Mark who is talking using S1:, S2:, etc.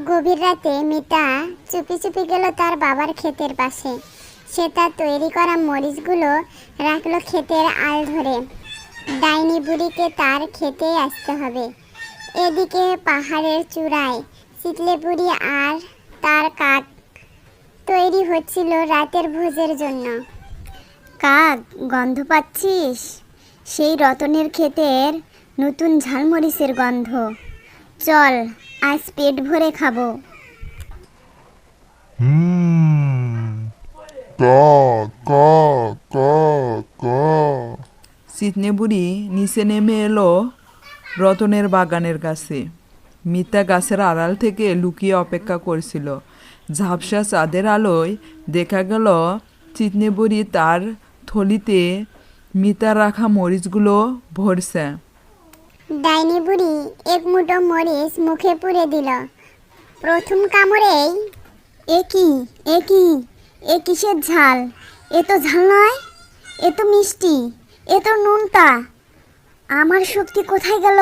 S1: গভীর রাতে মিতা চুপি চুপি গেল তার বাবার ক্ষেতের পাশে। সে তার তৈরি করা মরিচগুলো রাখলো ক্ষেতের আল ধরে। ডাইনি বুড়িকে তার খেতেই আসতে হবে। এদিকে পাহাড়ের চূড়ায় চিতলে বুড়ি আর তার কাক তৈরি হচ্ছিল রাতের ভোজের জন্য। কাক, গন্ধ পাচ্ছিস? সেই রতনের ক্ষেতের নতুন ঝালমরিচের গন্ধ। চল, আজ পেট ভরে খাবো।
S2: কা কা কা কা।
S3: চিতনে বুড়ি নিচে নেমে এলো রতনের বাগানের কাছে। মিতা গাছের আড়াল থেকে লুকিয়ে অপেক্ষা করছিল। ঝাপসা চাঁদের আলোয় দেখা গেল চিতনে বুড়ি তার থলিতে মিতা রাখা মরিচগুলো ভরছে।
S1: ডাইনি বুড়ি এক মুঠো মরিচ মুখে পুরে দিল। প্রথম কামড়েই এ কিসের ঝাল? এ তো ঝাল নয়, এ তো মিষ্টি, এ তো নুনতা। আমার শক্তি কোথায় গেল?